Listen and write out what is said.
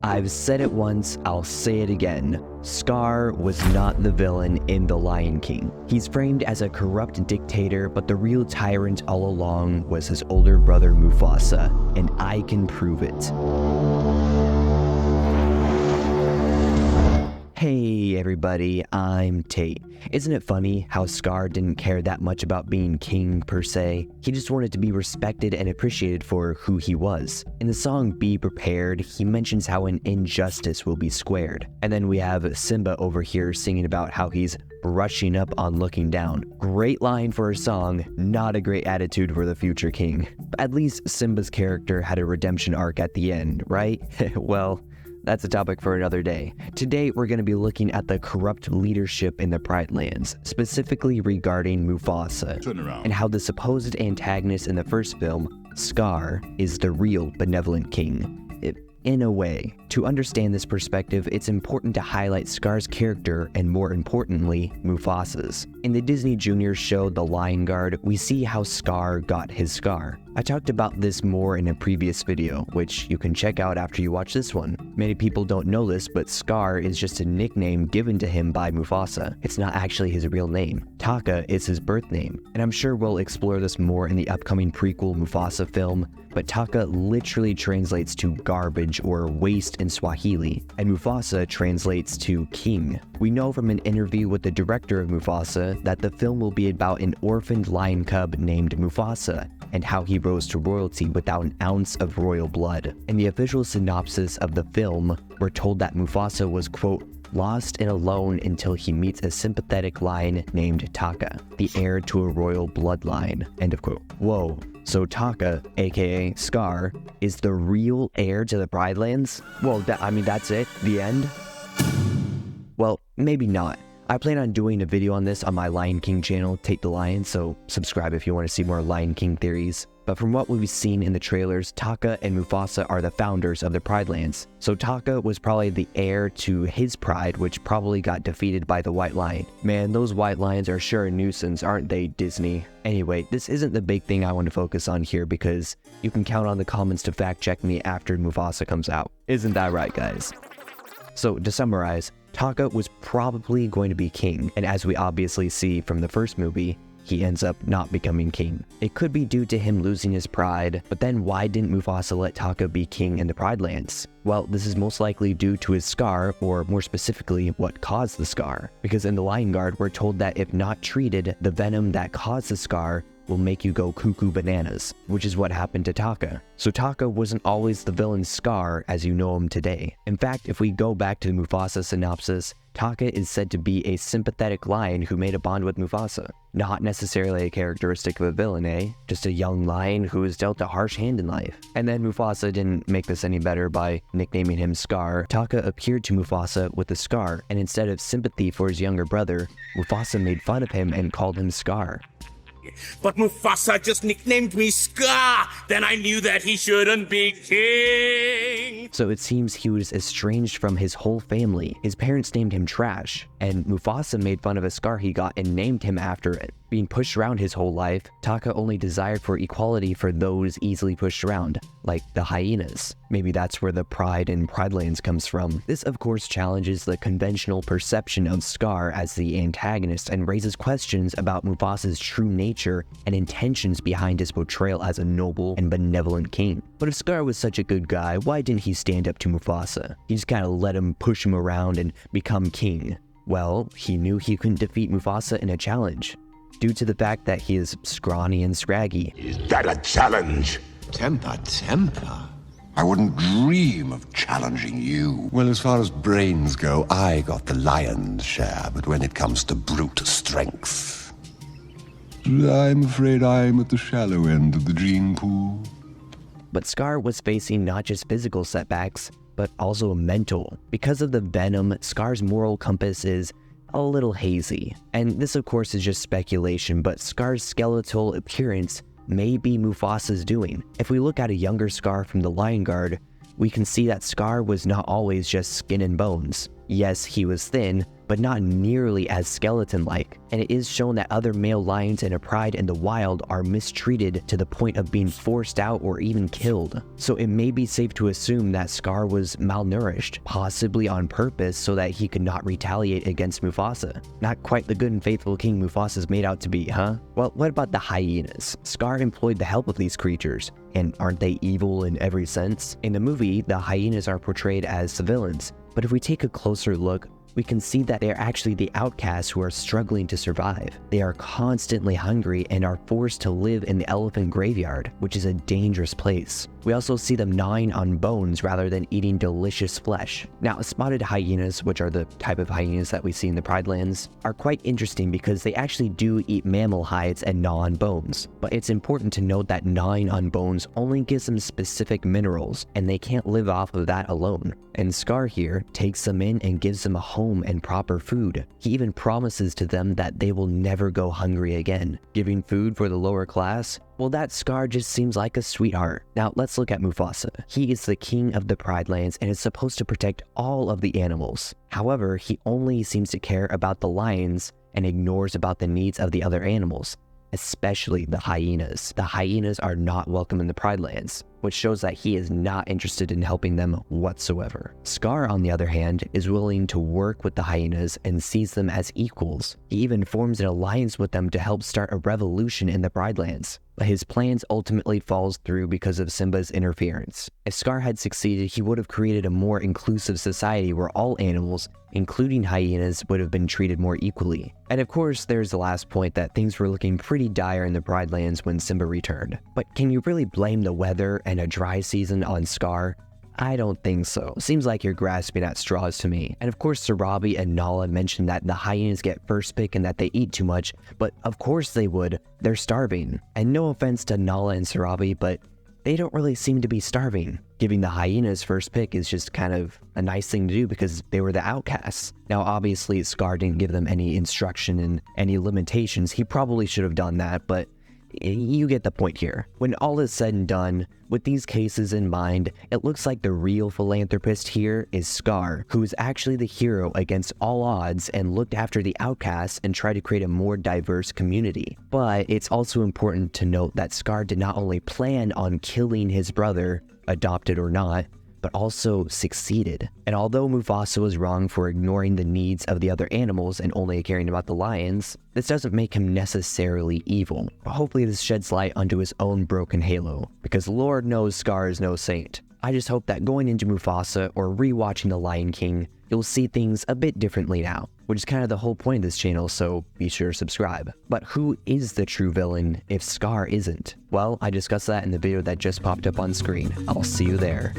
I've said it once, I'll say it again. Scar was not the villain in The Lion King. He's framed as a corrupt dictator, but the real tyrant all along was his older brother Mufasa, and I can prove it. Hey everybody, I'm Tate. Isn't it funny how Scar didn't care that much about being king per se? He just wanted to be respected and appreciated for who he was. In the song Be Prepared, he mentions how an injustice will be squared. And then we have Simba over here singing about how he's brushing up on looking down. Great line for a song, not a great attitude for the future king. But at least Simba's character had a redemption arc at the end, right? Well, that's a topic for another day. Today, we're going to be looking at the corrupt leadership in the Pride Lands, specifically regarding Mufasa, and how the supposed antagonist in the first film, Scar, is the real benevolent king. In a way, to understand this perspective, it's important to highlight Scar's character and, more importantly, Mufasa's. In the Disney Junior show The Lion Guard, we see how Scar got his scar. I talked about this more in a previous video, which you can check out after you watch this one. Many people don't know this, but Scar is just a nickname given to him by Mufasa. It's not actually his real name. Taka is his birth name, and I'm sure we'll explore this more in the upcoming prequel Mufasa film, but Taka literally translates to garbage or waste in Swahili, and Mufasa translates to king. We know from an interview with the director of Mufasa that the film will be about an orphaned lion cub named Mufasa, and how he rose to royalty without an ounce of royal blood. In the official synopsis of the film, we're told that Mufasa was, quote, lost and alone until he meets a sympathetic lion named Taka, the heir to a royal bloodline, end of quote. Whoa, so Taka, aka Scar, is the real heir to the Pride Lands? Well, that's it? The end? Well, maybe not. I plan on doing a video on this on my Lion King channel, Tate the Lion, so subscribe if you want to see more Lion King theories. But from what we've seen in the trailers, Taka and Mufasa are the founders of the Pride Lands. So Taka was probably the heir to his pride, which probably got defeated by the White Lion. Man, those White Lions are sure a nuisance, aren't they, Disney? Anyway, this isn't the big thing I want to focus on here because you can count on the comments to fact check me after Mufasa comes out. Isn't that right, guys? So to summarize, Taka was probably going to be king, and as we obviously see from the first movie, he ends up not becoming king. It could be due to him losing his pride, but then why didn't Mufasa let Taka be king in the Pride Lands? Well, this is most likely due to his scar, or more specifically, what caused the scar. Because in the Lion Guard, we're told that if not treated, the venom that caused the scar will make you go cuckoo bananas, which is what happened to Taka. So Taka wasn't always the villain Scar as you know him today. In fact, if we go back to Mufasa's synopsis, Taka is said to be a sympathetic lion who made a bond with Mufasa. Not necessarily a characteristic of a villain, eh? Just a young lion who was dealt a harsh hand in life. And then Mufasa didn't make this any better by nicknaming him Scar. Taka appeared to Mufasa with a scar, and instead of sympathy for his younger brother, Mufasa made fun of him and called him Scar. But Mufasa just nicknamed me Scar. Then I knew that he shouldn't be king. So it seems he was estranged from his whole family. His parents named him Trash, and Mufasa made fun of a scar he got and named him after it. Being pushed around his whole life, Taka only desired for equality for those easily pushed around, like the hyenas. Maybe that's where the pride in Pride Lands comes from. This of course challenges the conventional perception of Scar as the antagonist and raises questions about Mufasa's true nature and intentions behind his portrayal as a noble and benevolent king. But if Scar was such a good guy, why didn't he stand up to Mufasa? He just kind of let him push him around and become king. Well, he knew he couldn't defeat Mufasa in a challenge, due to the fact that he is scrawny and scraggy. Is that a challenge? Temper. I wouldn't dream of challenging you. Well, as far as brains go, I got the lion's share, but when it comes to brute strength, I'm afraid I'm at the shallow end of the gene pool. But Scar was facing not just physical setbacks, but also mental. Because of the venom, Scar's moral compass is a little hazy. And this of course is just speculation, but Scar's skeletal appearance may be Mufasa's doing. If we look at a younger Scar from the Lion Guard, we can see that Scar was not always just skin and bones. Yes, he was thin, but not nearly as skeleton-like, and it is shown that other male lions in a pride in the wild are mistreated to the point of being forced out or even killed. So it may be safe to assume that Scar was malnourished, possibly on purpose so that he could not retaliate against Mufasa. Not quite the good and faithful King Mufasa's made out to be, huh? Well, what about the hyenas? Scar employed the help of these creatures, and aren't they evil in every sense? In the movie, the hyenas are portrayed as the villains, but if we take a closer look, we can see that they are actually the outcasts who are struggling to survive. They are constantly hungry and are forced to live in the elephant graveyard, which is a dangerous place. We also see them gnawing on bones rather than eating delicious flesh. Now, spotted hyenas, which are the type of hyenas that we see in the Pride Lands, are quite interesting because they actually do eat mammal hides and gnaw on bones. But it's important to note that gnawing on bones only gives them specific minerals, and they can't live off of that alone. And Scar here takes them in and gives them a home and proper food. He even promises to them that they will never go hungry again. Giving food for the lower class? Well, that Scar just seems like a sweetheart. Now, let's look at Mufasa. He is the king of the Pride Lands and is supposed to protect all of the animals. However, he only seems to care about the lions and ignores about the needs of the other animals, especially the hyenas. The hyenas are not welcome in the Pride Lands, which shows that he is not interested in helping them whatsoever. Scar, on the other hand, is willing to work with the hyenas and sees them as equals. He even forms an alliance with them to help start a revolution in the Pride Lands. But his plans ultimately falls through because of Simba's interference. If Scar had succeeded, he would have created a more inclusive society where all animals, including hyenas, would have been treated more equally. And of course, there's the last point that things were looking pretty dire in the Pride Lands when Simba returned. But can you really blame the weather and a dry season on Scar? I don't think so. Seems like you're grasping at straws to me. And of course, Sarabi and Nala mentioned that the hyenas get first pick and that they eat too much, but of course they would. They're starving. And no offense to Nala and Sarabi, but they don't really seem to be starving. Giving the hyenas first pick is just kind of a nice thing to do because they were the outcasts. Now, obviously, Scar didn't give them any instruction and any limitations. He probably should have done that, but you get the point here. When all is said and done, with these cases in mind, it looks like the real philanthropist here is Scar, who is actually the hero against all odds and looked after the outcasts and tried to create a more diverse community. But it's also important to note that Scar did not only plan on killing his brother, adopted or not, but also succeeded. And although Mufasa was wrong for ignoring the needs of the other animals and only caring about the lions, this doesn't make him necessarily evil. But hopefully this sheds light onto his own broken halo, because Lord knows Scar is no saint. I just hope that going into Mufasa or rewatching The Lion King, you'll see things a bit differently now, which is kind of the whole point of this channel, so be sure to subscribe. But who is the true villain if Scar isn't? Well, I discussed that in the video that just popped up on screen. I'll see you there.